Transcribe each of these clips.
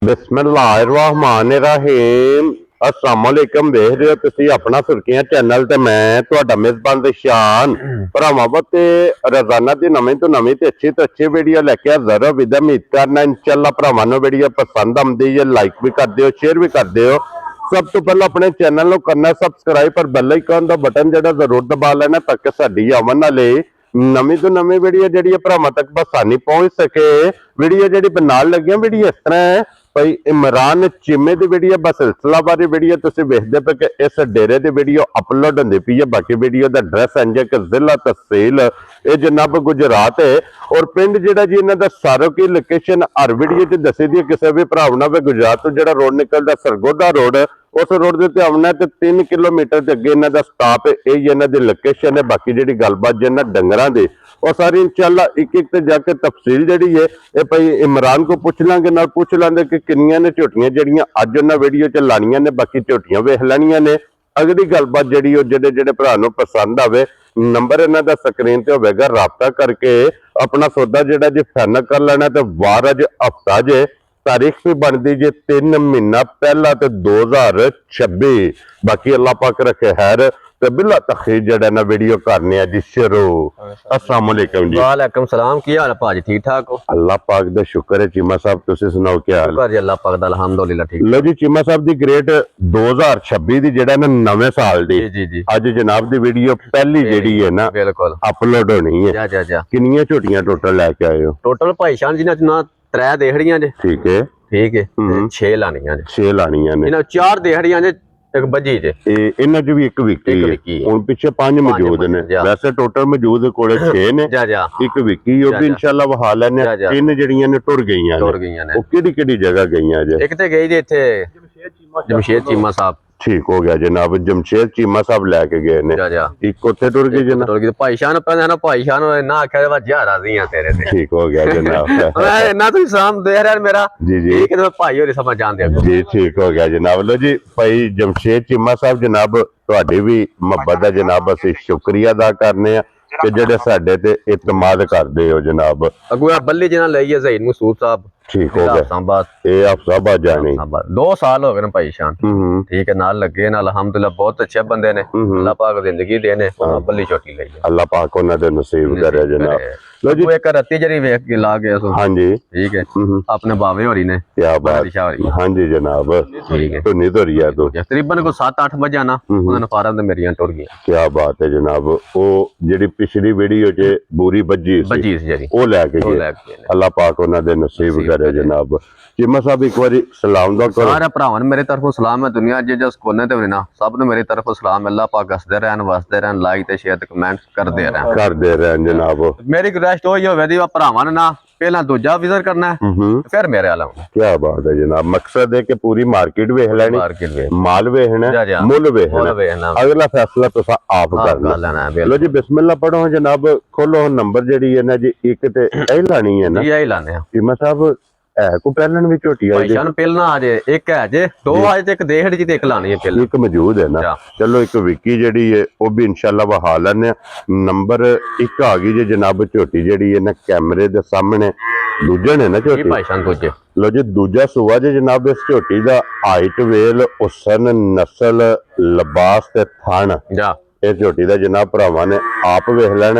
बिस्मिल्लाहिर्रहमानिर्रहीम अस्सलाम वालेकुम। देख रहे हो तुसी अपना सुर्खियां चैनल ते मैं तुहाडा मेजबान शान भरावां ते रोजाना दी नवीं तो अच्छी वीडियो लेके हाज़र हो। विद उम्मीद करना इंशाअल्लाह भरावां नूं वीडियो पसंद आउंदी है, लाइक भी कर दिओ, शेयर भी कर दिओ। सब तो पहले अपने चैनल को करना सबसक्राइब पर बेल आइकन दा बटन जेड़ा जरूर दबा लेना ताकि साडी आवन वाली नवीं तो नवीं वीडियो जी भरावां तक बसानी पहुंच सके। वीडियो जी बनान लगे वीडियो इस तरह है भाई इमरान चीमे की वीडियो बसिलसिला बारी वीडियो तुम वेखते पे कि इस डेरे की वीडियो अपलोड होती पी है। बाकी वीडियो का एड्रैस इंज है कि जिला तहसील ये जनाब गुजरात है और पिंड जोड़ा जी इन्हों का सारों की लोकेशन हर वीडियो च दसी दी किसी भी भरा ना भी गुजरात तो जो रोड निकलता सरगोधा रोड उस रोड के आना तो 3 किलोमीटर के अगे इन्हों का स्टाप है, यही इन्हों की लोकेशन है। बाकी जी गलबात जी डंगर की और सारी इंशाअल्लाह एक एक जाके तफसील जी है ये भाई इमरान को पूछ लांगे ना पूछ लेंगे कि किनिया ने झोटियां जड़ियां अज उन्हें वीडियो च लानिया ने, बाकी झोटियां वेख लैनिया ने। अगली गलबात जी जेडे जेडे भरा नूं पसंद आवे नंबर इन्हां दा स्क्रीन ते होवेगा, राबता करके अपना सौदा जेड़ा जी फाइनल कर लेना। तो वार अज हफ्ता जे तारीख भी बनती जे 3 महीना पहला तो 2026। बाकी अल्लाह पाक रखे खैर तो बिला तखीर जड़ा ना वीडियो करने जी शुरू। अस्सलाम वालेकुम जी। वालेकुम सलाम। की हाल है भाजी? ठीक ठाक हो? अल्लाह पाक दा शुक्र है। चीमा साहब तुसी सुनाओ क्या हाल? शुक्र जी अल्लाह पाक दा अल्हम्दुलिल्लाह ठीक। लो जी चीमा साहब दी ग्रेट 2026 दी जेड़ा ना नवे साल दी जी अज जनाब दी वीडियो पहली जेड़ी है ना बिल्कुल अपलोड होनी है। जा किनियां झोटियां टोटल लेके आए हो? टोटल भाई शान जी ने ना 3 देहड़ियां जे। ठीक है ठीक है 6 लानियां जे। 6 लानियां ने। इन्हां 4 देहड़ियां जे एक बजी जे। इन्हां च भी एक विकी है हुण पिछे 5 मौजूद ने, वैसे टोटल मौजूद कोले 6 ने। एक विकी ओ भी इंशाअल्लाह वहा लेने। 3 जड़ियां ने टुर गईयां ने। ओ केड़ी जगह गईयां जे? एक ते गई जे इथे जमशेद चीमा साहब। ठीक हो गया जनाब, जमशेद चीमा साहब लेके गए ने। एक उत्थे टुर गई जनाब। टुर गई भाई शान पे ना भाई शान ना आख्या वा जा राजी हां तेरे ते। ठीक हो गया जनाब। मैं ना तू साम दे रहा मेरा जी जी ठीक है तो भाई होरी समझ जानदे हो जी। ठीक हो गया जनाब। लो जी भाई जमशेद चीमा साहब जनाब तुहाडी भी मुहब्बत दा जनाब असि शुक्रिया अदा करने आ कि जेडे साडे ते इतमाद करदे हो जनाब। अगुआ बल्ली जना लईए ज़हीद मसूद साहब। ठीक हो गया ये हफ्साबाद जानी 2 साल हो गए ना भाई शान। ठीक है नाल लगे ना अल्हम्दुलिल्लाह बहुत अच्छे बंदे ने। अल्लाह पाक जिंदगी देने बल्ली छोटी लई है। अल्लाह पाक उन्हां दे नसीब करे जनाब। लो जी एक रत्ती जरी वेख के ला गया सो। हां जी ठीक है अपने बावे होरी ने। क्या बात। हां जी जनाब ठीक है तो नहीं तो रिया तो तकरीबन को 7-8 बजे ना उन्होंने फारम ते मेरियां टुर गईयां। क्या बात है जनाब। ओ जेडी पिछली वीडियो च बूरी बज्जी सी जरी ओ लेके गए। अल्लाह पाक उन्हां दे नसीब करे जनाब। चीमा साहब एक बारी सलाम दो करो सारे भरावां मेरे तरफों सलाम है। दुनिया जिस कोने ते ना सब ने मेरी तरफों सलाम। अल्लाह पाक हसदे रहन वसदे रहन, लाइक ते शेयर ते कमेंट करदे रहन जनाब। मेरी रिक्वेस्ट होई होवे दी भरावां ने ना पहला दूजा विजिट करना है फिर मेरे वाला। क्या बात है जनाब। मकसद है कि पूरी मार्केट वेख लेनी, माल वेखना, मुल वेखना, अगला फैसला तुसा आप करना। लो जी बिस्मिल्लाह पढ़ो जनाब। खोलो नंबर जेडी है ना जी एक ते यही लानी है ना? यही लाने हैं चीमा साहब है को पहलन भी झोटी आई भाईशान पहलना आ जे एक है जे 2 आज ते एक देहड़ जी ते एक लानी है पहले एक मौजूद है ना। चलो एक विकी जेडी है वो भी इंशाल्लाह वहा लेने। नंबर एक आ गई जे जनाब झोटी जेडी है ना कैमरे दे सामने दूजे ने ना झोटी भाईशान दूजे। लो जी दूजा सुआ जे जनाब इस झोटी दा हाइट वेल उसन नस्ल लिबास ते थन इस झोटी दा जनाब भरावां ने आप वेख लैण।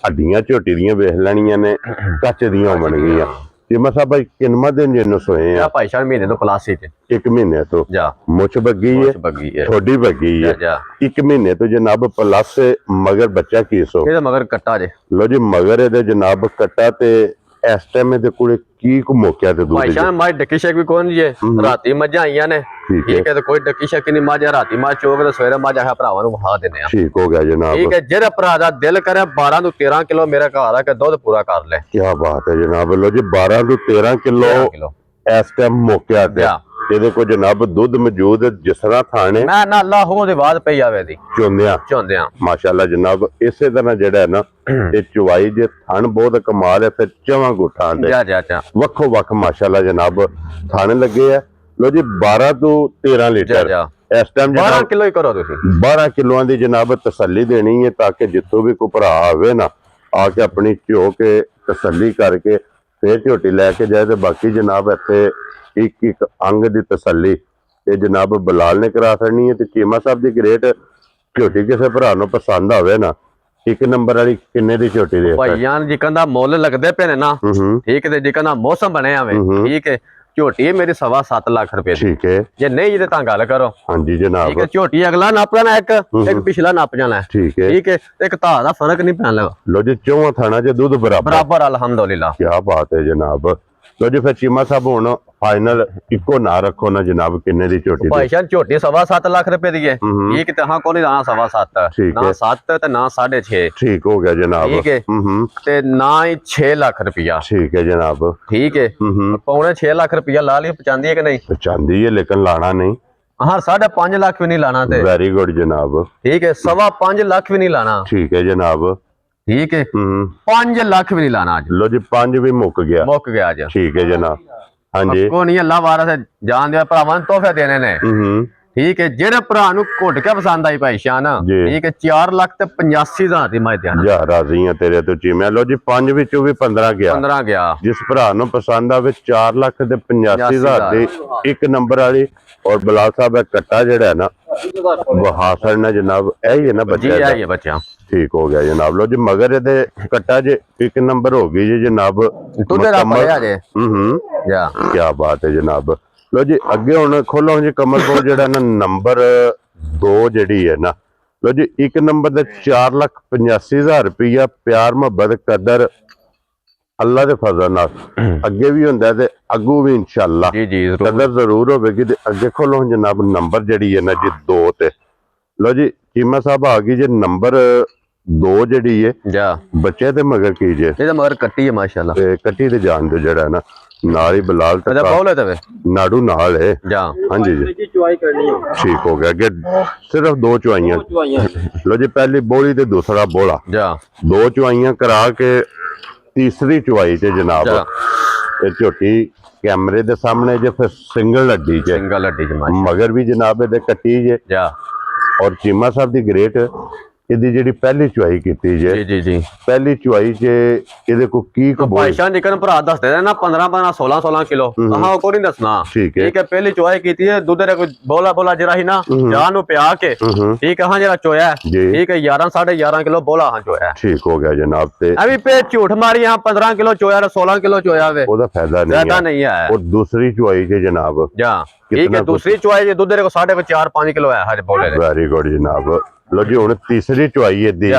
हड्डियां झोटी दियां वेख लैनियां ने कच दियां होवन गियां। चीमा साहब भाई किन्ना दिन जिन्नू सोए हैं? भाई शान महीने तो प्लस ही 1 महीने तो मुछ बगी है थोड़ी बगी है 1 महीने तो जनाब प्लस मगर बच्चा की सो मगर कट्टा जे। लो जी मगर ए जनाब कट्टा ते इस टाइम दे कोले की को मौका ते दूध भाईशान माई डकी शक भी कौन जी राती मजा आईयां ने। ठीक है तो कोई डकी शक नहीं मजा राती मा चोक ते सवेरे मजा है भरावां नु वहा देने आ। ठीक हो गया जनाब। ठीक है जेड़ा भरा दा दिल करे 12 तो 13 किलो मेरे घर आ के दूध पूरा कर ले। क्या बात है जनाब। लो जी 12 तो 13 किलो इस टाइम मौका ते ਇਹਦੇ ਕੋ ਜਨਾਬ ਦੁੱਧ ਮੌਜੂਦ ਜਿਸ ਤਰ੍ਹਾਂ ਥਾਣੇ ਨਾ ਨਾ ਅੱਲਾ ਹੋ ਦੇ ਬਾਅਦ ਪਈ ਆਵੇ ਦੀ ਚੋਂਦਿਆਂ ਮਾਸ਼ਾਅੱਲਾ ਜਨਾਬ। ਇਸੇ ਤਰ੍ਹਾਂ ਜਿਹੜਾ ਹੈ ਨਾ ਇਹ ਚੁਵਾਈ ਦੇ ਥਣ ਬਹੁਤ ਕਮਾਲ ਹੈ। ਫਿਰ ਚਵਾਂ ਗੁੱਠਾਂ ਦੇ ਵੱਖੋ ਵੱਖ ਮਾਸ਼ਾਅੱਲਾ ਜਨਾਬ ਥਣ ਲੱਗੇ ਆ। ਲੋ ਜੀ 12 ਤੋਂ 13 ਲੀਟਰ इस टाइम 12 किलो ही करो 12 किलों की जनाब तसल्ली देनी है ताकि जितों भी कोई भरा आवे ना आके अपनी झो के तसल्ली करके फिर झोटी लैके जाए। तो बाकी जनाब इतने ਇੱਕ ਅੰਗ ਦੀ ਤਸੱਲੀ ਇਹ ਜਨਾਬ ਬਲਾਲ ਨੇ ਕਰਾ ਛੱਡਣੀ ਹੈ। ਤੇ ਚੀਮਾ ਸਾਹਿਬ ਦੀ ਗ੍ਰੇਟ ਝੋਟੀ ਕਿਸੇ ਭਰਾ ਨੂੰ ਪਸੰਦ ਆਵੇ ਨਾ, ਇੱਕ ਨੰਬਰ ਵਾਲੀ ਕਿੰਨੇ ਦੀ ਝੋਟੀ ਦੇ ਭਾਈਆਂ ਜਿਕਨ ਦਾ ਮੁੱਲ ਲੱਗਦੇ ਪਏ ਨੇ ਨਾ, ਠੀਕ ਤੇ ਜਿਕਨ ਦਾ ਮੌਸਮ ਬਣਿਆ ਵੇ, ਠੀਕ ਹੈ। ਝੋਟੀ ਮੇਰੀ 7.25 ਲੱਖ ਰੁਪਏ ਦੀ, ਠੀਕ ਹੈ। ਜੇ ਨਹੀਂ ਜੇ ਤਾਂ ਗੱਲ ਕਰੋ। ਹਾਂਜੀ ਜਨਾਬ, ਠੀਕ ਹੈ। ਝੋਟੀ ਅਗਲਾ ਨੱਪ ਜਾਣਾ, ਇੱਕ ਪਿਛਲਾ ਨੱਪ ਜਾਣਾ, ਠੀਕ ਹੈ। ਠੀਕ ਹੈ। ਇੱਕ ਧਾਰ ਦਾ ਫਰਕ ਨਹੀਂ ਪੈਣ ਲੱਗਾ। ਲੋ ਜੀ ਚੌਹਾਂ ਥਾਣਾ ਚ ਦੁੱਧ ਬਰਾਬਰ ਅਲਹਮਦੁਲਿਲਾ। ਕੀ ਬਾਤ ਹੈ ਜਨਾਬ। ਲੋ ਜੀ ਫਿਰ ਚੀਮਾ ਸਾਹਿਬ ਹੁਣ ਫਾਈਨਲ ਇੱਕੋ ਨਾ ਰੱਖੋ ਨਾ ਜਨਾਬ, ਕਿੰਨੇ ਦੀ ਝੋਟੀ ਭਾਈ ਸਾਹਿਬ ਝੋਟੀ 7.25 ਲੱਖ ਰੁਪਏ ਦੀ ਹੈ, ਠੀਕ ਤੇ ਹਾਂ ਕੋਈ ਨਾ 7.25 ਨਾ 7 ਤੇ ਨਾ 6.5, ਠੀਕ ਹੋ ਗਿਆ ਜਨਾਬ। ਠੀਕ ਹੈ। ਤੇ ਨਾ ਹੀ 6 ਲੱਖ ਰੁਪਇਆ, ਠੀਕ ਹੈ ਜਨਾਬ। ਠੀਕ ਹੈ। ਪੌਣੇ 6 ਲੱਖ ਰੁਪਇਆ ਲਾ ਲਈ, ਪਚਾਂਦੀ ਹੈ ਕਿ ਨਹੀਂ? ਚਾਂਦੀ ਹੈ ਲੇਕਿਨ ਲਾਣਾ ਨਹੀਂ। ਹਾਂ 5.5 ਲੱਖ ਵੀ ਨਹੀਂ ਲਾਣਾ ਤੇ ਵੈਰੀ ਗੁੱਡ ਜਨਾਬ। ਠੀਕ ਹੈ। 5.25 ਲੱਖ ਵੀ ਨਹੀਂ ਲਾਣਾ, ਠੀਕ ਹੈ ਜਨਾਬ। ਠੀਕ ਹੈ। 5 ਲੱਖ ਵੀ ਨਹੀਂ ਲਾਣਾ ਅੱਜ। ਲੋ ਜੀ 5 ਵੀ ਮੁੱਕ ਗਿਆ ਅੱਜ। ਠੀਕ ਹੈ ਜਨਾਬ। ਹਾਂਜੀ ਕੋ ਨਹੀਂ ਅੱਲਾ ਵਾਰਾ ਸੇ ਜਾਣ ਦੇ ਭਰਾਵਾਂ ਨੂੰ ਤੋਹਫੇ ਦੇਣੇ ਨੇ, ਠੀਕ ਹੈ। ਜਿਹੜੇ ਭਰਾ ਨੂੰ ਘੁੱਟ ਕੇ ਪਸੰਦ ਆਈ ਭਾਈ ਸ਼ਾਨ, ਠੀਕ ਹੈ। 4 ਲੱਖ ਤੇ 85,000 ਦੀ ਮੈਂ ਦੇਣਾ। ਜਾ ਰਾਜ਼ੀ ਆ ਤੇਰੇ ਤੋਂ ਚੀਮਿਆ। ਲੋ ਜੀ 5 ਵਿੱਚੋਂ ਵੀ 15 ਗਿਆ। ਜਿਸ ਭਰਾ ਨੂੰ ਪਸੰਦ ਆਵੇ 4 ਲੱਖ ਤੇ 85,000 ਦੀ ਇੱਕ ਨੰਬਰ ਵਾਲੀ। ਔਰ ਬਲਾਲ ਸਾਹਿਬ ਕੱਟਾ ਜਿਹੜਾ ਹੈ ਨਾ ਬਹਾਸਣ ਨਾ ਜਨਾਬ, ਇਹੀ ਹੈ ਨਾ ਬੱਚਾ, ਠੀਕ ਹੋ ਗਿਆ ਜਨਾਬ। ਲੋ ਜੀ ਮਗਰ ਇਹਦੇ ਕੱਟਾ ਜੇ ਇੱਕ ਨੰਬਰ ਹੋ ਗਈ ਜੀ ਜਨਾਬ। ਕੀ ਬਾਤ ਹੈ ਜਨਾਬ। ਲੋ ਜੀ ਅੱਗੇ ਹੁਣ ਖੋਲੋ ਜੀ ਕਮਰ ਕੋਲ ਜਿਹੜਾ ਨਾ ਨੰਬਰ 2 ਜਿਹੜੀ ਹੈ ਨਾ। ਲੋ ਜੀ ਇੱਕ ਨੰਬਰ ਦੇ 4,85,000 ਰੁਪਇਆ ਪਿਆਰ ਮੁਹੱਬਤ ਕਦਰ ਅੱਲਾ ਦੇ ਫਜ਼ਲ ਨਾਲ ਅੱਗੇ ਵੀ ਹੁੰਦਾ ਤੇ ਅੱਗੂ ਵੀ ਇਨਸ਼ਾਅੱਲਾ ਕਦਰ ਜ਼ਰੂਰ ਹੋਵੇਗੀ। ਤੇ ਅੱਗੇ ਖੋਲੋ ਜਨਾਬ ਨੰਬਰ ਜਿਹੜੀ ਹੈ ਨਾ ਜੀ 2 ਤੇ। ਲੋ ਜੀ ਚੀਮਾ ਸਾਹਿਬ ਆ ਗਈ ਜੇ ਨੰਬਰ 2 ਜਿਹੜੀ ਹੈ ਬੱਚੇ ਤੇ ਮਗਰ ਕੀ ਜੇ? ਇਹਦਾ ਮਗਰ ਕੱਟੀ ਹੈ ਮਾਸ਼ਾਅੱਲਾ। ਤੇ ਕੱਟੀ ਤੇ ਜਾਣ ਦੇ ਜਿਹੜਾ ਨਾ ਨਾਲ ਹੀ ਬਲਾਲ ਨਾੜੂ ਨਾਲ ਹੈ। ਹਾਂਜੀ ਜੀ ਚੁਆਈ ਕਰਨੀ ਹੈ, ਠੀਕ ਹੋ ਗਿਆ। ਅੱਗੇ ਸਿਰਫ 2 ਚੁਆਈਆਂ। ਲੋ ਜੀ ਪਹਿਲੀ ਬੋਲੀ ਤੇ ਦੂਸਰਾ ਬੋਲਾ, 2 ਚੁਆਈਆਂ ਕਰਾ ਕੇ ਤੀਸਰੀ ਚੁਆਈ ਤੇ ਜਨਾਬ ਇਹ ਝੋਟੀ ਕੈਮਰੇ ਦੇ ਸਾਹਮਣੇ ਜੇ ਫਿਰ ਸਿੰਗਲ ਹੱਡੀ ਚ ਮਗਰ ਵੀ ਜਨਾਬ ਇਹਦੇ ਕੱਟੀ ਜੇ। ਔਰ ਚੀਮਾ ਸਾਹਿਬ ਦੀ ਗ੍ਰੇਟ ਇਹਦੀ ਜਿਹੜੀ ਪਹਿਲੀ ਚੁਆਈ ਕੀਤੀ ਜੇ ਪਹਿਲੀ ਚੁਆਈ ਚ ਇਹਦੇ ਕੋ ਕੀ ਭਾਈਸ਼ਾਨ ਨਿਕਨ ਭਰਾ ਦੱਸਦੇ ਨੇ ਨਾ 15 16 ਕਿਲੋ ਹਾਂ ਉਹ ਕੋਈ ਨਹੀਂ ਦੱਸਣਾ। ਠੀਕ ਹੈ। ਪਹਿਲੀ ਚੁਆਈ ਕੀਤੀ ਹੈ ਦੁੱਧ ਦੇ ਕੋਈ ਬੋਲਾ ਜਿਹੜਾ ਹੀ ਨਾ ਜਾਨ ਨੂੰ ਪਿਆ ਕੇ, ਠੀਕ ਹੈ। ਹਾਂ ਜਿਹੜਾ ਚੋਇਆ ਠੀਕ ਹੈ 11 11.5 ਕਿਲੋ ਬੋਲਾ ਹਾਂ ਚੋਇਆ, ਠੀਕ ਹੋ ਗਿਆ ਜਨਾਬ। ਤੇ ਅਭੀ ਪੇ ਝੂਠ ਮਾਰੀ ਹਾਂ 15 ਕਿਲੋ ਚੋਇਆ 16 ਕਿਲੋ ਚੋਇਆ ਵੇ, ਉਹਦਾ ਫਾਇਦਾ ਨਹੀਂ ਹੈ। ਉਹ ਦੂਸਰੀ ਚੁਆਈ ਚ ਜਨਾਬ ਠੀਕ ਹੈ ਦੂਸਰੀ ਚੁਆਈ ਜੇ ਦੁੱਧ ਦੇ ਕੋ 4.5 ਕਿਲੋ ਹੈ ਹਜੇ ਬੋਲੇ। ਵੈਰੀ ਗੁੱਡ ਜਨਾਬ। ਲੋ ਜੀ ਹੁਣ ਤੀਸਰੀ ਚੁਆਈ ਇਹਦੀ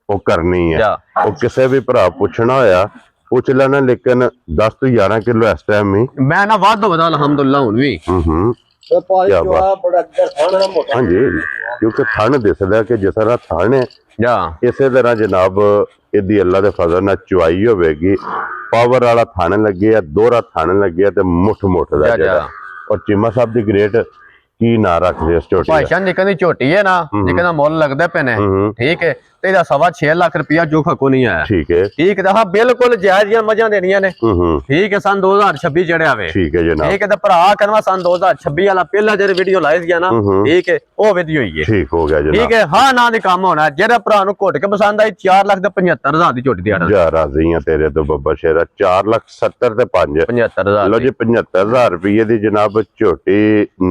ਉਹ ਕਰਨੀ ਹੈ। ਉਹ ਕਿਸੇ ਵੀ ਭਰਾ ਪੁੱਛਣਾ ਹੋਇਆ ਪੁੱਛ ਲੈਣਾ, ਲੇਕਿਨ 10 ਤੋਂ 11 ਕਿਲੋ ਇਸ ਟਾਈਮ ਹੀ ਮੈਂ ਨਾ ਵੱਧ ਵਧਾ ਅਲਹਮਦੁਲਿਲਾ ਹੁਣ ਵੀ। ਹਾਂਜੀ ਕਿਉਂਕਿ ਥਣ ਦਿਸਦਾ ਕਿ ਜਿਸ ਤਰ੍ਹਾਂ ਥਣ ਹੈ ਇਸੇ ਤਰ੍ਹਾਂ ਜਨਾਬ ਇਹਦੀ ਅੱਲਾ ਦੇ ਫਜ਼ਲ ਨਾਲ ਚੁਆਈ ਹੋਵੇਗੀ। ਪਾਵਰ ਵਾਲਾ ਥਣ ਲੱਗਿਆ, ਦੋਹਰਾ ਥਣ ਲੱਗਿਆ ਤੇ ਮੁੱਠ ਦਾ ਜਿਹੜਾ। ਔਰ ਚੀਮਾ ਸਾਹਿਬ ਦੀ ਗ੍ਰੇਟ ਕੀ ਨਾ ਰੱਖਦੇ ਇਸ ਝੋਟੀ ਭਾਈਸ਼ਾਨ ਨਿਕਨ ਦੀ ਝੋਟੀ ਹੈ ਨਾ, ਨਿਕਨ ਦਾ ਮੁੱਲ ਲੱਗਦਾ ਪਏ ਨੇ, ਠੀਕ ਹੈ। ਤੇ ਇਹਦਾ 6.25 ਲੱਖ ਰੁਪਇਆ ਜੋ ਖਕੋ ਨਹੀਂ ਆਇਆ, ਠੀਕ ਹੈ। ਹਾਂ ਬਿਲਕੁਲ ਜਾਇਜ਼ ਜੀਆਂ ਮੱਝਾਂ ਦੇਣੀਆਂ ਨੇ, ਠੀਕ ਹੈ। ਸਨ 2026 ਚੜਿਆ ਵੇ, ਠੀਕ ਹੈ ਜਨਾਬ। ਠੀਕ ਹੈ। ਤੇ ਭਰਾ ਕਰਵਾ ਸਨ 2026 ਵਾਲਾ ਪਹਿਲਾ ਜਿਹੜੇ ਵੀਡੀਓ ਲਾਏ ਸੀ ਨਾ, ਠੀਕ ਹੈ, ਉਹ ਵੀਡੀਓ ਹੀ ਹੈ, ਠੀਕ ਹੋ ਗਿਆ ਜਨਾਬ। ਠੀਕ ਹੈ। ਹਾਂ ਨਾ ਦੇ ਕੰਮ ਹੋਣਾ ਜਿਹੜਾ ਭਰਾ ਨੂੰ ਘੁੱਟ ਕੇ ਪਸੰਦ ਆਈ 4,75,000 ਦੀ ਝੋਟੀ ਦੀ ਆੜਾ ਜਾ ਰਾਜ਼ੀ ਆ ਤੇਰੇ ਤੋਂ ਬੱਬਾ ਸ਼ੇਰਾ। 4,70,000 ਤੇ 75,000 ਲੋ ਜੀ 75,000 ਰੁਪਏ ਦੀ ਜਨਾਬ ਝੋਟੀ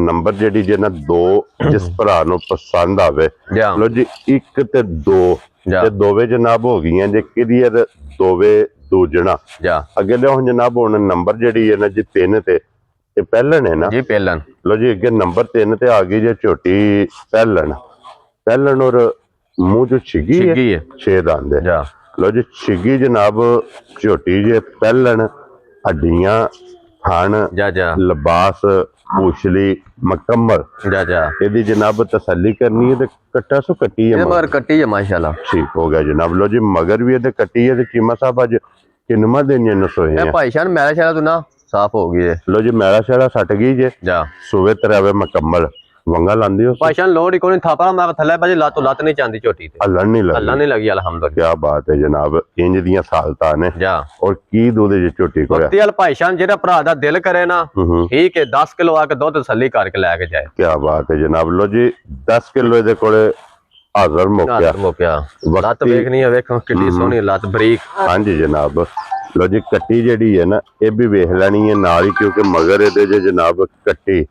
ਨੰਬਰ ਜਿਹੜੀ ਜੇ ਨਾ 2 ਜਿਸ ਭਰਾ ਨੂੰ ਪਸੰਦ ਆਵੇ। ਲੋ ਜੀ 1 ਤੇ 2 ਤੇ ਦੋਵੇਂ ਜਨਾਬ ਹੋ ਗਈਆਂ ਜੇ ਕਲੀਅਰ ਦੋਵੇਂ ਦੂਜਣਾ। ਅੱਗੇ ਲਿਓ ਜਨਾਬ ਹੁਣ ਨੰਬਰ ਜਿਹੜੀ ਹੈ ਨਾ ਜੀ 3 ਤੇ ਇਹ ਪਹਿਲਣ ਹੈ ਨਾ ਜੀ, ਪਹਿਲਣ। ਲੋ ਜੀ ਅੱਗੇ ਨੰਬਰ 3 ਤੇ ਆ ਗਈ ਜੇ ਝੋਟੀ ਪਹਿਲਣ ਔਰ ਮੂੰਹ ਜੋ ਛਿੱਗੀ ਹੈ 6 ਦੰਦ ਹੈ। ਲੋ ਜੀ ਛਿੱਗੀ ਜਨਾਬ ਝੋਟੀ ਜੇ ਪਹਿਲਣ ਹੱਡੀਆਂ ਥਣ ਲਿਬਾਸ ਪੂਛਲੀ ਮੁਕੰਮਲ ਇਹਦੀ ਜਨਾਬ ਤਸੱਲੀ ਕਰਨੀ ਹੈ। ਤੇ ਕੱਟਾ ਸੋ ਕੱਟੀ ਹੈ ਮਗਰ ਕੱਟੀ ਹੈ ਮਾਸ਼ਾਅੱਲਾ, ਠੀਕ ਹੋ ਗਿਆ ਜਨਾਬ। ਲੋ ਜੀ ਮਗਰ ਵੀ ਇਹਦੇ ਕੱਟੀ ਹੈ। ਤੇ ਚੀਮਾ ਸਾਹਿਬ ਅੱਜ ਕਿੰਨਵਾਂ ਦਿਨ ਇਹਨੂੰ ਸੋਏ ਆ ਭਾਈਸ਼ਾਨ ਮੈਲਾ ਸ਼ੈਲਾ ਤੂੰ ਨਾ ਸਾਫ਼ ਹੋ ਗਈ ਹੈ। ਲੋ ਜੀ ਮੈਲਾ ਸ਼ੈਲਾ ਸੱਟ ਗਈ ਜੇ ਸੂਵੇ ਤਰਾਵੇ ਮੁਕੰਮਲ ਵੰਗਾ ਲਾਂਦੀ ਹੋ ਭਾਈਸ਼ਾਨ ਲੋੜ ਹੀ ਕੋਈ ਥਾਪਾ ਮੈਂ ਥੱਲੇ ਬਾਜੀ ਲੱਤ ਨਹੀਂ ਚਾਂਦੀ ਝੋਟੀ ਤੇ ਅੱਲਾ ਨਹੀਂ ਲੱਗੀ ਅਲਹਮਦੁਲਿਲਾ। ਕੀ ਬਾਤ ਹੈ ਜਨਾਬ। ਇੰਜ ਦੀਆਂ ਸਾਲਤਾਂ ਨੇ ਔਰ ਕੀ ਦੁੱਧ ਦੀ ਝੋਟੀ ਕੋਲ ਵਕਤੀ ਵਾਲ ਭਾਈਸ਼ਾਨ ਜਿਹੜਾ ਭਰਾ ਦਾ ਦਿਲ ਕਰੇ ਨਾ, ਠੀਕ ਹੈ 10 ਕਿਲੋ ਆ ਕੇ ਦੁੱਧ ਤਸੱਲੀ ਕਰਕੇ ਲੈ ਕੇ ਜਾਏ। ਕੀ ਬਾਤ ਹੈ ਜਨਾਬ। ਲੋ ਜੀ 10 ਕਿਲੋ ਇਹਦੇ ਕੋਲੇ ਹਾਜ਼ਰ ਮੌਕਿਆ। ਲੱਤ ਵੇਖਣੀ ਹੈ, ਵੇਖੋ ਕਿੰਨੀ ਸੋਹਣੀ ਲੱਤ ਬਰੀਕ। ਹਾਂਜੀ ਜਨਾਬ ਲੋ ਜੀ ਕੱਟੀ ਜਿਹੜੀ ਹੈ ਨਾ ਇਹ ਵੀ ਵੇਖ ਲੈਣੀ ਹੈ ਨਾਲ ਹੀ, ਕਿਉਂਕਿ ਮਗਰ ਇਹਦੇ ਜੇ ਜਨਾਬ ਕੱਟੀ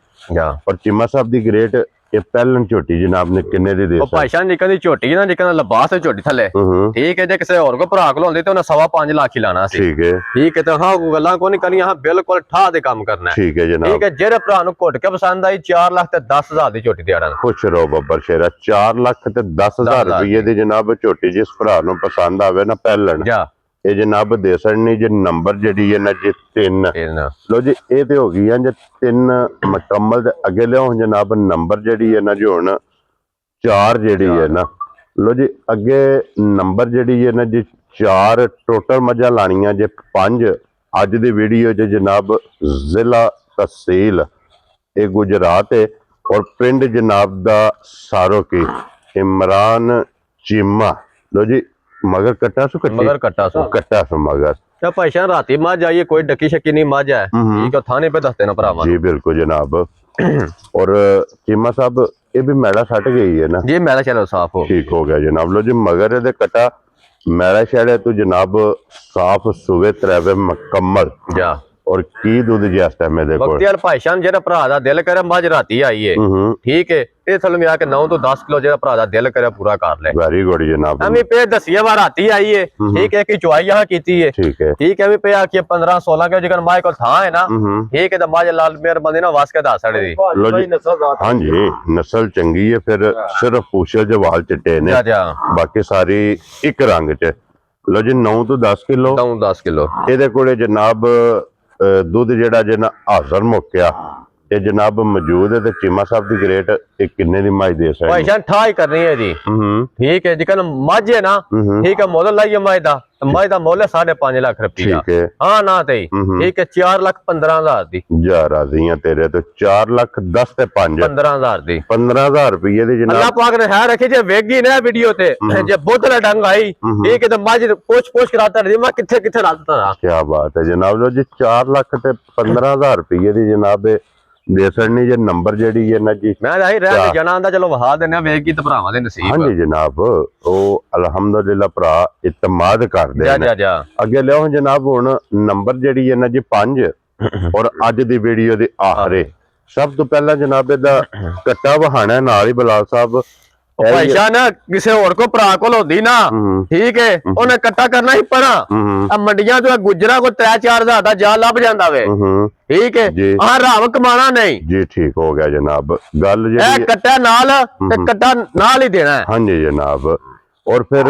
ਪਰ ਚੀਮਾ ਸਾਹਿਬ ਦੀ ਗ੍ਰੇਟ ਇਹ ਪਹਿਲਣ ਝੋਟੀ ਜਨਾਬ ਨੇ ਕਿੰਨੇ ਦੀ ਦੇ ਉਹ ਭਾਈ ਸਾਹਿਬ ਨਿਕਲ ਦੀ ਝੋਟੀ ਨਾ ਨਿਕਲ ਲਬਾਸ ਝੋਟੀ ਥੱਲੇ ਠੀਕ ਹੈ, ਜੇ ਕਿਸੇ ਹੋਰ ਕੋ ਭਰਾ ਕੋਲ ਹੁੰਦੀ ਤੇ ਉਹਨੇ 5.5 ਲੱਖ ਹੀ ਲਾਣਾ ਸੀ। ਠੀਕ ਹੈ ਤੇ ਹਾਂ ਗੱਲਾਂ ਕੋਈ ਨਹੀਂ ਕਰਨੀਆਂ, ਹਾਂ ਬਿਲਕੁਲ ਠਾ ਦੇ ਕੰਮ ਕਰਨਾ ਹੈ। ਠੀਕ ਹੈ ਜਨਾਬ, ਠੀਕ ਹੈ। ਜਿਹੜੇ ਭਰਾ ਨੂੰ ਘੁੱਟ ਕੇ ਪਸੰਦ ਆਈ 4 ਲੱਖ ਤੇ 10,000 ਦੀ ਝੋਟੀ ਦੇ ਆੜਾਂ ਖੁਸ਼ ਰਹੋ ਬੱਬਰ ਸ਼ੇਰਾ। 4 ਲੱਖ ਤੇ 10,000 ਰੁਪਏ ਦੀ ਜਨਾਬ ਝੋਟੀ ਜਿਸ ਭਰਾ ਨੂੰ ਪਸੰਦ ਆਵੇ ਨਾ ਪਹਿਲਣ ਇਹ ਜਨਾਬ ਦੇ ਸਕਣੀ ਜੇ ਨੰਬਰ ਜਿਹੜੀ ਹੈ ਨਾ ਜੀ 3 ਲੋ ਜੀ ਇਹ ਤੇ ਹੋ ਗਈ ਆ ਜੇ 3 ਮੁਕੰਮਲ। ਅੱਗੇ ਲਿਆਓ ਜਨਾਬ ਨੰਬਰ ਜਿਹੜੀ ਹੈ ਨਾ ਜੀ ਹੁਣ 4 ਜਿਹੜੀ ਹੈ ਨਾ ਲੋ ਜੀ ਅੱਗੇ ਨੰਬਰ ਜਿਹੜੀ ਹੈ ਨਾ ਜੀ 4 ਟੋਟਲ ਮੱਝਾਂ ਲਾਣੀਆਂ ਜੇ 5 ਅੱਜ ਦੀ ਵੀਡੀਓ 'ਚ ਜਨਾਬ ਜ਼ਿਲ੍ਹਾ ਤਹਿਸੀਲ ਇਹ ਗੁਜਰਾਤ ਹੈ ਔਰ ਪਿੰਡ ਜਨਾਬ ਦਾ ਸਾਰੋਕੀ ਇਮਰਾਨ ਚੀਮਾ। ਲੋ ਜੀ ਮਗਰ ਕੱਟਾ ਸੋ ਕੱਟਾ ਸੋ ਮਗਰ क्या पैसा राती मज आइए कोई डकी शक्की नहीं मज है ठीक है थाने पे दसते ना भरावा जी बिल्कुल जनाब। और चीमा साहब ये भी मैला सट गई है ना जी मैला चलो साफ हो ठीक हो गया जनाब। लो जी मगर ये कटा मैला शैल है तो जनाब साफ सुवे त्रैवे मुकम्मल जा और की दूध जिस टाइम बख्तियार भाई शान जेड़ा भरा दा दिल करे मज राती आई है ठीक है ਇਹ ਥਲ ਮਿਆ ਕੇ 9 ਤੋਂ 10 ਕਿਲੋ ਜਿਹੜਾ ਭਰਾ ਦਾ ਦਿਲ ਕਰਿਆ ਪੂਰਾ ਕਰ ਲੈ। ਵੈਰੀ ਗੁੱਡ ਜਨਾਬ। ਐਵੇਂ ਪੇ ਦਸੀਏ ਵਾਰ ਰਾਤੀ ਆਈ ਏ ਠੀਕ ਹੈ ਕਿ ਚੁਆਈ ਆ ਕੀਤੀ ਏ ਠੀਕ ਹੈ ਵੀ ਪਿਆ ਕਿ 15 16 ਕਿਲੋ ਜਿਕਨ ਮਾਏ ਕੋਲ ਥਾਂ ਹੈ ਨਾ ਠੀਕ ਹੈ ਤਾਂ ਮਾਜ ਲਾਲ ਮੇਰ ਬੰਦੇ ਨਾ ਵਾਸ ਕੇ ਦੱਸ ਛੜੇ ਦੀ ਹਾਂਜੀ ਨਸਲ ਚੰਗੀ ਹੈ ਫਿਰ ਸਿਰਫ ਪੂਛਲ ਜਵਾਲ ਚਿੱਟੇ ਨੇ ਬਾਕੀ ਸਾਰੀ ਇੱਕ ਰੰਗ ਚ। ਲੋ ਜੀ 9 ਤੋਂ 10 ਕਿਲੋ ਇਹਦੇ ਕੋਲੇ ਜਨਾਬ ਦੁੱਧ ਜਿਹੜਾ ਜੇ ਨਾ ਹਾਜ਼ਰ ਮੁੱਕਿਆ ਇਹ ਜਨਾਬ ਮੌਜੂਦ ਹੈ ਤੇ ਚੀਮਾ ਸਾਹਿਬ ਦੀ ਗ੍ਰੇਟ ਇਹ ਕਿੰਨੇ ਦੀ ਮੱਝ ਦੇ ਸਕਦੇ ਭਾਈ ਜਾਨ ਠਾਈ ਕਰਨੀ ਹੈ ਜੀ ਠੀਕ ਹੈ ਜਿਕਨ ਮੱਝ ਹੈ ਨਾ ਠੀਕ ਹੈ ਮੁੱਲ ਲਾਈਏ ਮੱਝ ਦਾ ਮੁੱਲ 5.5 ਲੱਖ ਰੁਪਇਆ ਹਾਂ ਨਾ ਤੇ ਠੀਕ ਹੈ 4 ਲੱਖ 15,000 ਦੀ ਜਾ ਰਾਜ਼ੀਆਂ ਤੇਰੇ ਤੋਂ 4 ਲੱਖ 10 ਤੇ 5 15,000 ਦੀ 15,000 ਰੁਪਏ ਦੀ ਜਨਾਬ। ਅੱਲਾਹ ਪਾਕ ਨੇ ਹੈ ਰੱਖੇ ਜੇ ਵੇਗੀ ਨਾ ਵੀਡੀਓ ਤੇ ਜੇ ਬੋਤਲ ਡੰਗ ਆਈ ਠੀਕ ਹੈ ਤੇ ਮੱਝ ਪੁੱਛ ਕਰਾਤਾ ਰਹੀ ਮੈਂ ਕਿੱਥੇ ਰਾਤਾ ਕੀ ਬਾਤ ਹੈ ਜਨਾਬ। ਲੋ ਜੀ 4 ਲੱਖ ਤੇ 15,000 ਰੁਪਏ ਦੀ ਜਨਾਬ ਦੇ ਸਕਣੀ ਜੇ ਨੰਬਰ ਜਿਹੜੀ ਹੈ ਨਾ ਜੀ ਮੈਂ ਆਹੀ ਰਹਿ ਕੇ ਜਣਾ ਆਂਦਾ ਚਲੋ ਵਹਾ ਦਿੰਨੇ ਵੇਖ ਕੀ ਤੇ ਭਰਾਵਾਂ ਦੇ ਨਸੀਬ। ਹਾਂਜੀ ਜਨਾਬ ਉਹ ਅਲਹਮਦੁਲਿਲਾ ਭਰਾ ਇਤਮਾਦ ਕਰਦੇ ਨੇ। ਅੱਗੇ ਲਿਆਓ ਜਨਾਬ ਹੁਣ ਨੰਬਰ ਜਿਹੜੀ ਹੈ ਨਾ ਜੀ 5 ਔਰ ਅੱਜ ਦੀ ਵੀਡੀਓ ਦੇ ਆਖਰੇ ਸਭ ਤੋਂ ਪਹਿਲਾਂ ਜਨਾਬ ਇਹਦਾ ਕੱਟਾ ਵਹਾਣਾ ਨਾਲ ਹੀ ਬਲਾਲ ਸਾਹਿਬ ਭਾਈ ਨਾ ਕਿਸੇ ਹੋਰ ਕੋ ਭਰਾ ਕੋਲ ਹੁੰਦੀ ਨਾ ਠੀਕ ਹੈ ਉਹਨੇ ਕੱਟਾ ਕਰਨਾ ਹੀ ਪਣਾ ਆ ਮੰਡੀਆਂ ਤੋਂ ਗੁਜਰਾ ਕੋ 3-4 ਦਾ ਜਾ ਲੱਭ ਜਾਂਦਾ ਵੇ ਠੀਕ ਹੈ ਆਹ ਰਾਮ ਕਮਾਣਾ ਨਹੀਂ ਜੀ। ਠੀਕ ਹੋ ਗਿਆ ਜਨਾਬ ਗੱਲ ਜਿਹੜੀ ਕੱਟਾ ਨਾਲ ਤੇ ਕੱਟਾ ਨਾਲ ਹੀ ਦੇਣਾ ਹੈ। ਹਾਂਜੀ ਜਨਾਬ। ਔਰ ਫਿਰ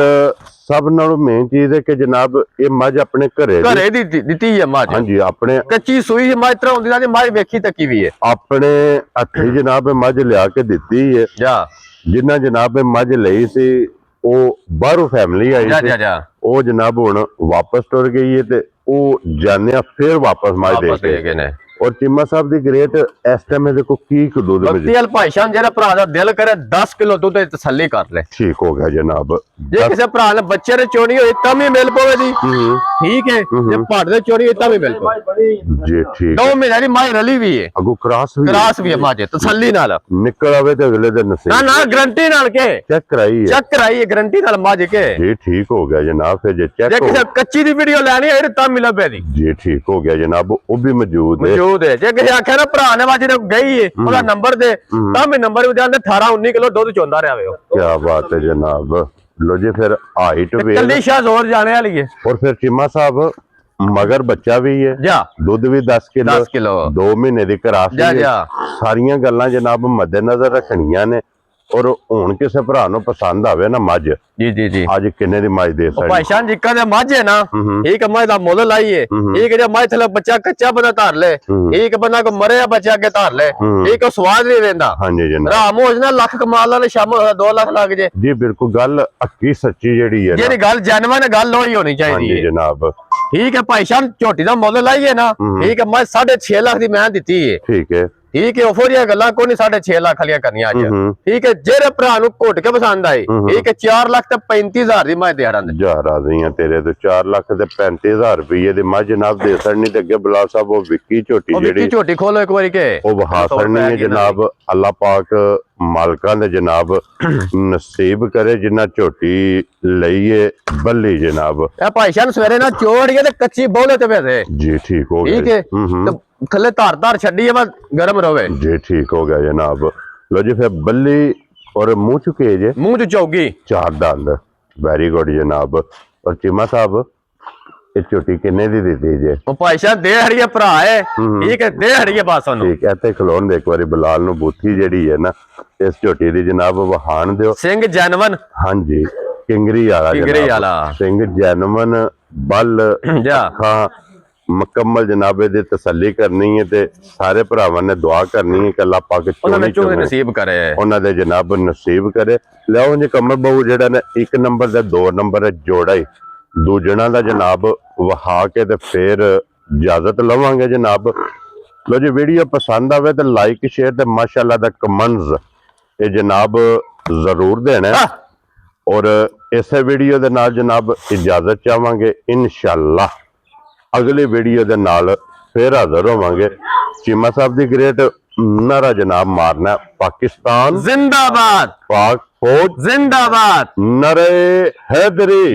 ਸਭ ਨਾਲੋਂ ਮੇਨ ਚੀਜ਼ ਹੈ ਕਿ ਜਨਾਬ ਇਹ ਮੱਝ ਆਪਣੇ ਘਰੇ ਦੀ ਦਿੱਤੀ ਹੈ ਮੱਝ। ਹਾਂਜੀ ਆਪਣੇ ਕੱਚੀ ਸੂਈ ਮੱਝ ਤਰ੍ਹਾਂ ਹੁੰਦੀ ਨਾ ਮੱਝ ਵੇਖੀ ਤੱਕੀ ਵੀ ਹੈ ਆਪਣੇ ਹੱਥੀ ਜਨਾਬ ਮੱਝ ਲਿਆ ਕੇ ਦਿੱਤੀ ਹੈ ਜਾ ਜਿੰਨਾ ਜਨਾਬ ਮੱਝ ਲਈ ਸੀ ਉਹ ਬਾਹਰੋਂ ਫੈਮਿਲੀ ਆਈ ਸੀ ਉਹ ਜਨਾਬ ਹੁਣ ਵਾਪਸ ਟੁਰ ਗਈ ਹੈ ਤੇ ਉਹ ਜਾਣਿਆ ਫਿਰ ਵਾਪਸ ਮੱਝ ਦੇ ਗਏ ਨੇ। और चीमा साहब दी ग्रेट इस टाइम में देखो की दूध में बख्तियार भाईशान जेरा भरा दा दिल करे 10 किलो दूध दी तसल्ली कर ले। ठीक हो गया जनाब। जे किसी भरा ने बच्चे ने चोनी होई तब ही मिल पवे दी ठीक है जे पहाड़ दे चोनी होई तब ही मिल पवे जी ठीक। 2 महीने दी माई रली भी है अगो क्रॉस भी है माजे तसल्ली नाल निकल आवे ते अगले दिन नसीब ना गारंटी नाल के चेक कराई है गारंटी नाल माजे के जी। ठीक हो गया जनाब। फिर जे चेक जे किसी कच्ची दी वीडियो लेनी है तब मिला पे दी जी। ठीक हो गया जनाब वो भी मौजूद है जे किसी आख्या ना भरा ने वाजे गई है ओदा नंबर दे तब नंबर भी दे 18-19 किलो दूध चोंदा रहा वे। क्या बात है जनाब। लो जी फिर हाइट भी कल्ली शाह जोर जाने वाली है। और फिर चीमा साहब मगर बच्चा भी है दूध भी 10 किलो 2 महीने की क्रास सारिया गल्लां जनाब मद्देनजर रखनिया ने। और हुण किसी भरा नूं पसंद आवे ना मझ जी अज किन्ने दी मझ दे सकदे भाईशान जिक्का दे मझ है ना एक मझ दा मुੱਲ लाइए एक जे मझ थले बच्चा कच्चा बंदा धार ले एक बंदा को मरे बच्चा के धार ले एक स्वाद नहीं देंदा। हां जी जनाब राम हो जना लाख कमाल वाले शाम 2 लाख लग जे जी बिल्कुल गल हकी सच्ची जेड़ी है जेड़ी गल जेन्युइन गल होनी चाहिए। हां जी जनाब ठीक है भाईशान झोटी दा मुੱਲ लाइए ना ठीक है मझ 6.5 लाख दी मैं दित्ती है ठीक है ओफरिया गल्लां कोई नहीं 6.5 लाख वालियां करनियां अज ठीक है जेरे भरा नूं घुट के पसंद आई ठीक है 4 लाख ते 35,000 दी मझ देड़ा दे जा राज़ी तेरे तो 4 लाख ते 35,000 रुपये दी मझ जनाब दे सड़नी ते अगे बलाल साहब वो विक्की झोटी जेड़ी झोटी खोलो एक बारी के वो वहा सड़नी है जनाब। अल्लाह पाक ਮਾਲਕਾਂ ਦੇ ਜਨਾਬ ਨਸੀਬ ਕਰੇ ਜਿੰਨਾ ਝੋਟੀ ਲਈਏ ਬੱਲੀ ਜਨਾਬ। ਇਹ ਭਾਈ ਸਾਹਿਬ ਸਵੇਰੇ ਨਾ ਚੋੜੀਏ ਤੇ ਕੱਚੀ ਬੋਲੇ ਤੇ ਵੇਦੇ ਜੀ ਠੀਕ ਹੋ ਗਿਆ ਠੀਕ ਹੈ ਤੇ ਥੱਲੇ ਧਾਰ ਛੱਡੀਏ ਬਸ ਗਰਮ ਰਵੇ ਜੀ ਠੀਕ ਹੋ ਗਿਆ ਜਨਾਬ। ਲੋ ਜੀ ਫਿਰ ਬੱਲੀ ਔਰ ਮੂੰਹ ਚੁਕੇ ਜੇ ਮੂੰਹ ਚ ਚੌਗੀ 4 ਦੰਦ ਵੈਰੀ ਗੁੱਡ ਜਨਾਬ। ਔਰ ਚੀਮਾ ਸਾਹਿਬ ਇਹ ਝੋਟੀ ਕਿੰਨੇ ਦੀ ਦਿੱਤੀ ਜੇ? ਉਹ ਭਾਈ ਸਾਹਿਬ ਦੇ ਹੜੀਏ ਭਰਾ ਹੈ ਠੀਕ ਹੈ ਦੇ ਹੜੀਏ ਬਸ ਉਹਨੂੰ ਠੀਕ ਹੈ ਤੇ ਖਲੋਣ ਦੇ ਇੱਕ ਵਾਰੀ ਬਲਾਲ ਨੂੰ ਬੂਥੀ ਜਿਹੜੀ ਹੈ ਨਾ ਇਸ ਝੋਟੀ ਦੀ ਜਨਾਬ ਵਹਾਣ ਦਿਓ। ਸਿੰਘ ਜੈਨਵਨ ਹਾਂਜੀ ਕਿੰਗਰੀ ਵਾਲਾ ਸਿੰਘ ਜੈਨਵਨ ਬਲ ਜਾ ਅੱਖਾਂ ਮੁਕੰਮਲ ਜਨਾਬੇ ਦੀ ਤਸੱਲੀ ਕਰਨੀ ਹੈ ਤੇ ਸਾਰੇ ਭਰਾਵਾਂ ਨੇ ਦੁਆ ਕਰਨੀ ਹੈ ਕਿ ਅੱਲਾਹ ਪਾਕ ਚੋਣੇ ਨਸੀਬ ਕਰੇ ਉਹਨਾਂ ਦੇ ਜਨਾਬ ਨਸੀਬ ਕਰੇ। ਲਿਆਓ ਜੀ ਕਮਰ ਬਾਬੂ ਜਿਹੜਾ ਨੇ 1 ਨੰਬਰ ਤੇ 2 ਨੰਬਰ ਜੋੜਾ ਹੀ ਦੂਜਣਾ ਦਾ ਜਨਾਬ ਵਹਾ ਕੇ ਤੇ ਫਿਰ ਇਜਾਜ਼ਤ ਲਵਾਂਗੇ ਜਨਾਬ। ਲੋ ਜੀ ਵੀਡੀਓ ਪਸੰਦ ਆਵੇ ਤੇ ਲਾਈਕ ਸ਼ੇਅਰ ਤੇ ਮਾਸ਼ਾਅੱਲਾ ਦਾ ਕਮੈਂਟਸ ਇਹ ਜਨਾਬ ਜ਼ਰੂਰ ਦੇਣਾ ਔਰ ਇਸੇ ਵੀਡੀਓ ਦੇ ਨਾਲ ਜਨਾਬ ਇਜਾਜ਼ਤ ਚਾਹਾਂਗੇ ਇਨਸ਼ਾਅੱਲਾ ਅਗਲੀ ਵੀਡੀਓ ਦੇ ਨਾਲ ਫਿਰ ਹਾਜ਼ਰ ਹੋਵਾਂਗੇ। ਚੀਮਾ ਸਾਹਿਬ ਦੀ ਗ੍ਰੇਟ ਨਾਰਾ ਜਨਾਬ ਮਾਰਨਾ ਪਾਕਿਸਤਾਨ ਜ਼ਿੰਦਾਬਾਦ ਪਾਕ ਫੌਜ ਜ਼ਿੰਦਾਬਾਦ ਨਰੇ ਹੈਦਰੀ